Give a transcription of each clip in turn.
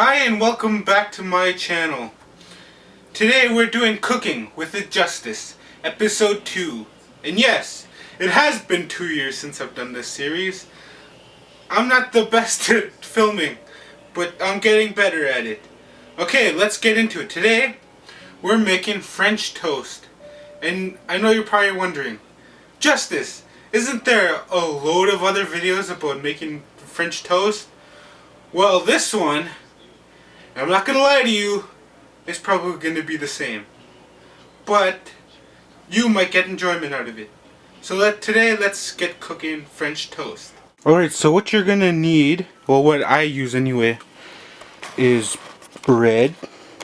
Hi and welcome back to my channel. Today we're doing Cooking with Justice, episode 2. And yes, it has been 2 years since I've done this series. I'm not the best at filming, but I'm getting better at it. Okay, let's get into it. Today, we're making French toast. And I know you're probably wondering, Justice, isn't there a load of other videos about making French toast? Well, this one, I'm not gonna lie to you, it's probably gonna be the same. But you might get enjoyment out of it. So today let's get cooking French toast. Alright, so what you're gonna need, well what I use anyway, is bread.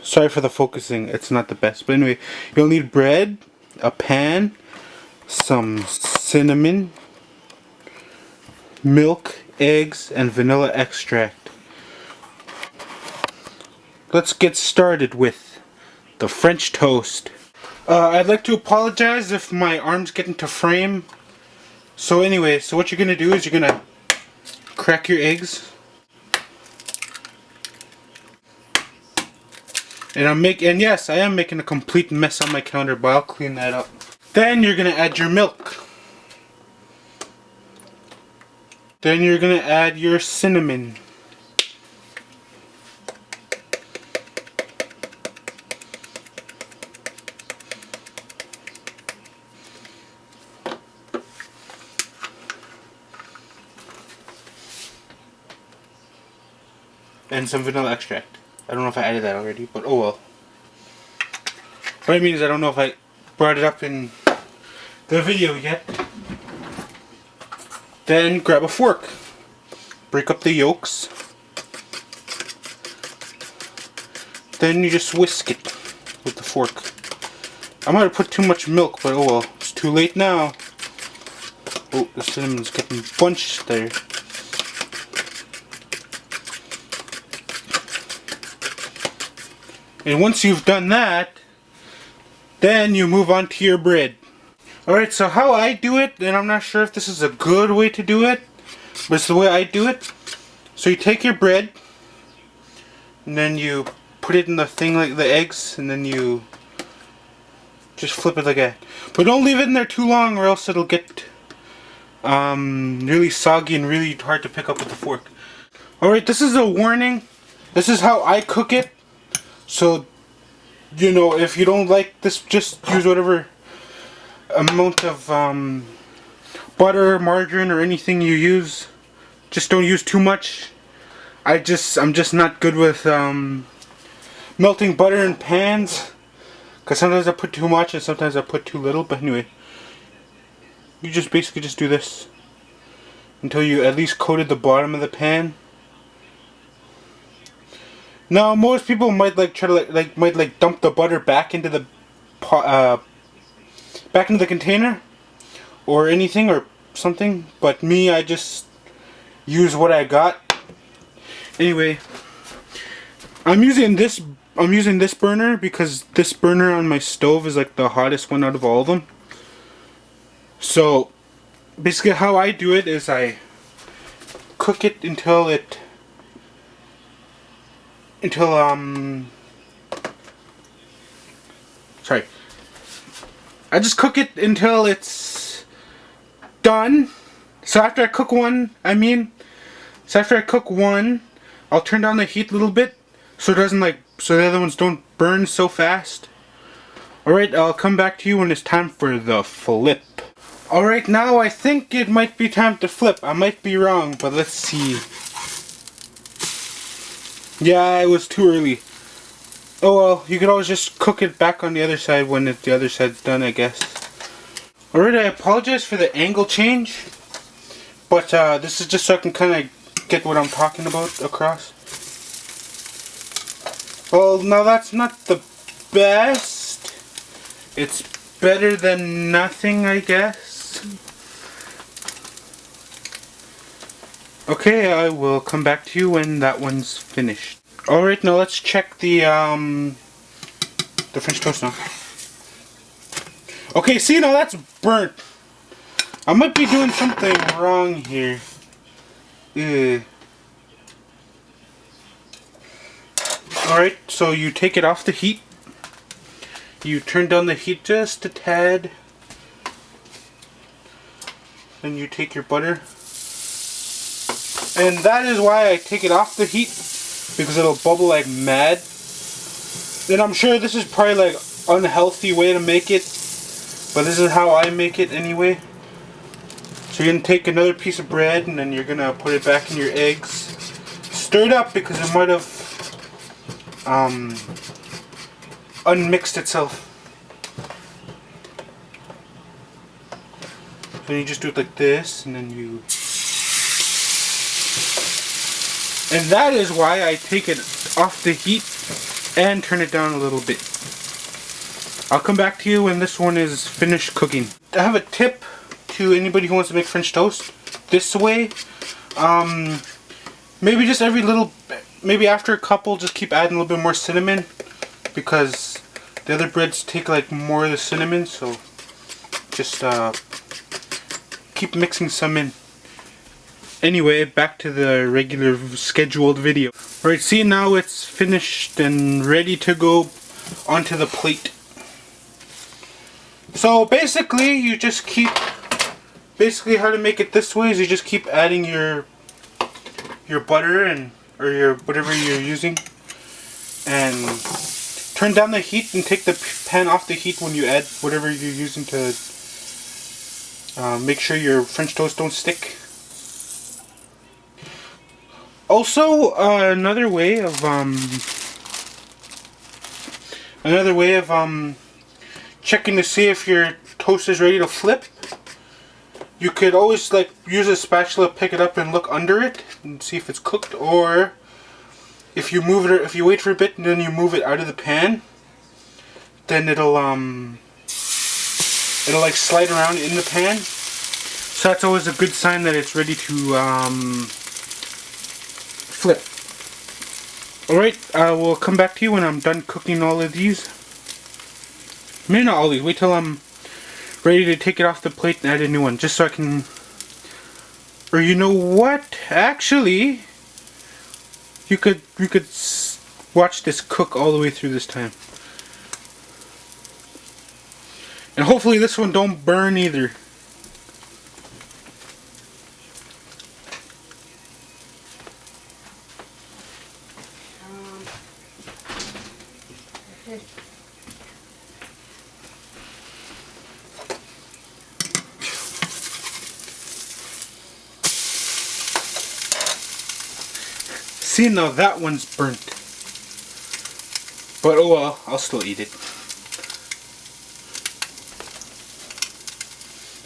Sorry for the focusing, it's not the best. But anyway, you'll need bread, a pan, some cinnamon, milk, eggs, and vanilla extract. Let's get started with the French toast. I'd like to apologize if my arms get into frame. So anyway, so what you're gonna do is you're gonna crack your eggs. And yes, I am making a complete mess on my counter, but I'll clean that up. Then you're gonna add your milk. Then you're gonna add your cinnamon. And some vanilla extract. I don't know if I added that already, but oh well. What I mean is I don't know if I brought it up in the video yet. Then grab a fork. Break up the yolks. Then you just whisk it with the fork. I might have put too much milk, but oh well. It's too late now. Oh, the cinnamon's getting bunched there. And once you've done that, then you move on to your bread. Alright, so how I do it, and I'm not sure if this is a good way to do it, but it's the way I do it. So you take your bread, and then you put it in the thing like the eggs, and then you just flip it like that. But don't leave it in there too long or else it'll get really soggy and really hard to pick up with the fork. Alright, this is a warning. This is how I cook it. So, you know, if you don't like this, just use whatever amount of butter, margarine, or anything you use. Just don't use too much. I'm just not good with melting butter in pans, because sometimes I put too much and sometimes I put too little. But anyway, you just basically just do this until you at least coated the bottom of the pan. Now, most people might try to dump the butter back into the back into the container or anything or something, but me, I just use what I got. Anyway, I'm using this burner because this burner on my stove is like the hottest one out of all of them. So basically how I do it is I cook it until I just cook it until it's done. So after I cook one, I'll turn down the heat a little bit so it doesn't so the other ones don't burn so fast. Alright, I'll come back to you when it's time for the flip. Alright, now I think it might be time to flip. I might be wrong, but let's see. Yeah, it was too early. Oh well, you could always just cook it back on the other side when the other side's done, I guess. Alright, I apologize for the angle change, but this is just so I can kind of get what I'm talking about across. Well, now that's not the best. It's better than nothing, I guess. Okay, I will come back to you when that one's finished. Alright, now let's check the French toast now. Okay, see, now that's burnt. I might be doing something wrong here. Alright, so you take it off the heat. You turn down the heat just a tad. Then you take your butter. And that is why I take it off the heat, because it'll bubble like mad. And I'm sure this is probably like unhealthy way to make it, but this is how I make it anyway. So you're gonna take another piece of bread and then you're gonna put it back in your eggs. Stir it up because it might have unmixed itself. So you just do it like this, and then you... And that is why I take it off the heat and turn it down a little bit. I'll come back to you when this one is finished cooking. I have a tip to anybody who wants to make French toast this way. Maybe just every little, maybe after a couple, just keep adding a little bit more cinnamon, because the other breads take like more of the cinnamon, so just keep mixing some in. Anyway, back to the regular scheduled video. Alright, see, now it's finished and ready to go onto the plate. So basically, you just keep, basically how to make it this way is you just keep adding your butter and, or your, whatever you're using, and turn down the heat and take the pan off the heat when you add whatever you're using to make sure your French toast don't stick. Also, another way of checking to see if your toast is ready to flip, you could always like use a spatula, pick it up and look under it and see if it's cooked, or if you move it, if you wait for a bit and then you move it out of the pan, then it'll like slide around in the pan. So that's always a good sign that it's ready to flip. Alright, I will come back to you when I'm done cooking all of these. Maybe not all these, wait till I'm ready to take it off the plate and add a new one, just so I can... Or you know what? Actually, you could watch this cook all the way through this time. And hopefully this one don't burn either. See, now that one's burnt. But oh well, I'll still eat it.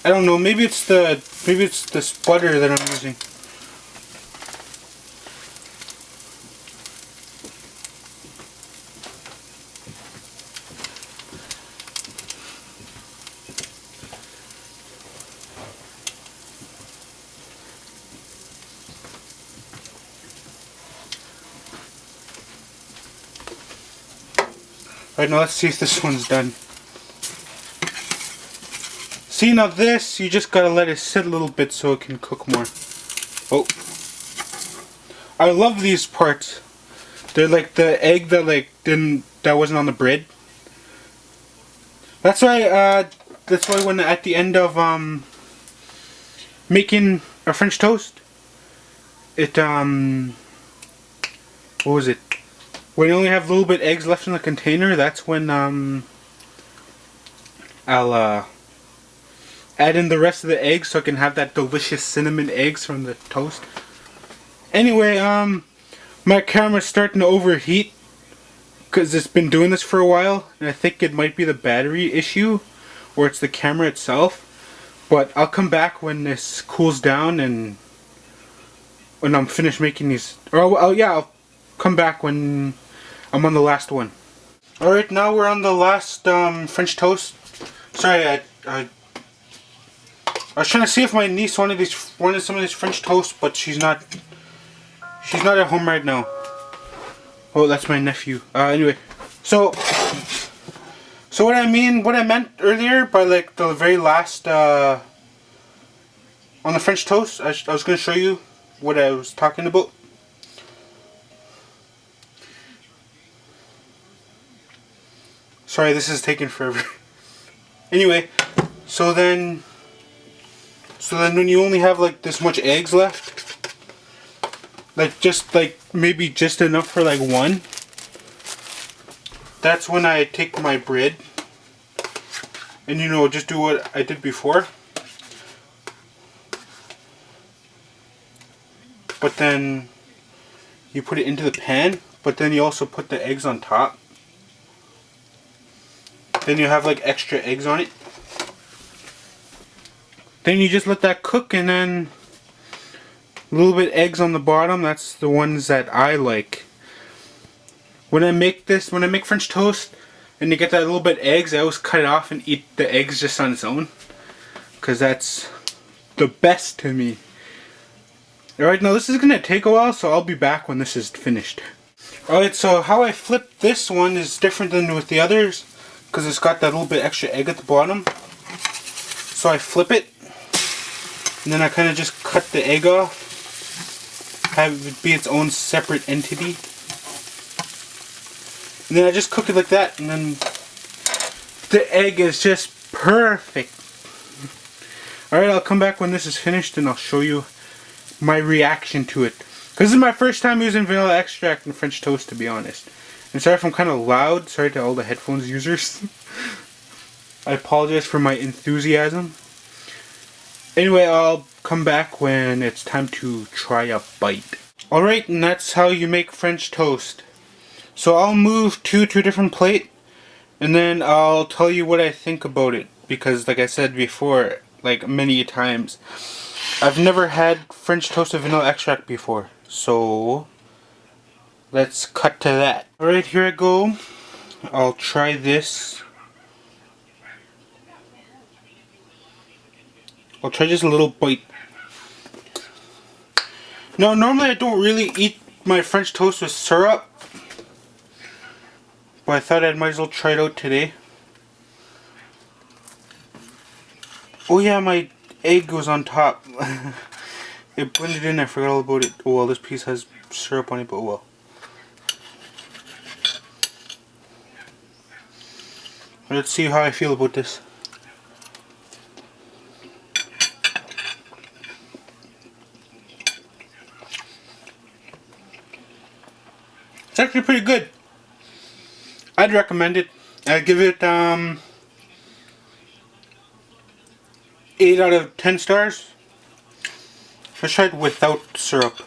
I don't know, maybe it's this butter that I'm using. Alright, now let's see if this one's done. See, now this, you just gotta let it sit a little bit so it can cook more. Oh. I love these parts. They're like the egg that that wasn't on the bread. That's why when at the end of making a French toast, it what was it? When you only have a little bit eggs left in the container, that's when I'll add in the rest of the eggs so I can have that delicious cinnamon eggs from the toast. Anyway, my camera's starting to overheat because it's been doing this for a while, and I think it might be the battery issue or it's the camera itself. But I'll come back when this cools down and when I'm finished making these. Or I'll come back when I'm on the last one. Alright, now we're on the last French toast. Sorry, I was trying to see if my niece wanted some of these French toast, but she's not at home right now. Oh, that's my nephew. Anyway, so what I meant earlier by like the very last on the French toast, I was going to show you what I was talking about. Sorry, this is taking forever. Anyway, so then when you only have like this much eggs left, like maybe just enough for like one, that's when I take my bread and just do what I did before. But then you put it into the pan, but then you also put the eggs on top. Then you have like extra eggs on it. Then you just let that cook, and then a little bit eggs on the bottom. That's the ones that I like. When I make French toast and you get that little bit of eggs, I always cut it off and eat the eggs just on its own, because that's the best to me. Alright, now this is going to take a while, so I'll be back when this is finished. Alright, so how I flip this one is different than with the others, because it's got that little bit extra egg at the bottom. So I flip it, and then I kind of just cut the egg off, have it be its own separate entity. And then I just cook it like that, and then the egg is just perfect. Alright, I'll come back when this is finished and I'll show you my reaction to it. Because this is my first time using vanilla extract in French toast, to be honest. And sorry if I'm kind of loud. Sorry to all the headphones users. I apologize for my enthusiasm. Anyway, I'll come back when it's time to try a bite. Alright, and that's how you make French toast. So I'll move to a different plate, and then I'll tell you what I think about it. Because like I said before, like many times, I've never had French toast with vanilla extract before. So let's cut to that. Alright, here I go. I'll try this. I'll try just a little bite. Now, normally I don't really eat my French toast with syrup, but I thought I might as well try it out today. Oh yeah, my egg was on top. It blended in, I forgot all about it. Oh well, this piece has syrup on it, but oh well. Let's see how I feel about this. It's actually pretty good. I'd recommend it. I'd give it 8 out of 10 stars. Let's try it without syrup.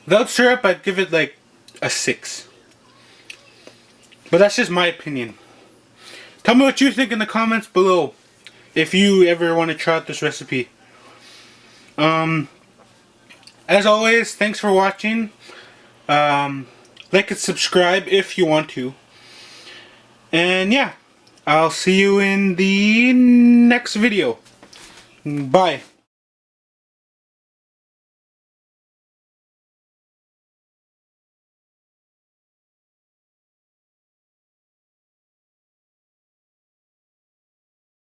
Without syrup, I'd give it like a 6. But that's just my opinion. Tell me what you think in the comments below, if you ever want to try out this recipe. As always, thanks for watching. Like and subscribe if you want to. And yeah, I'll see you in the next video. Bye.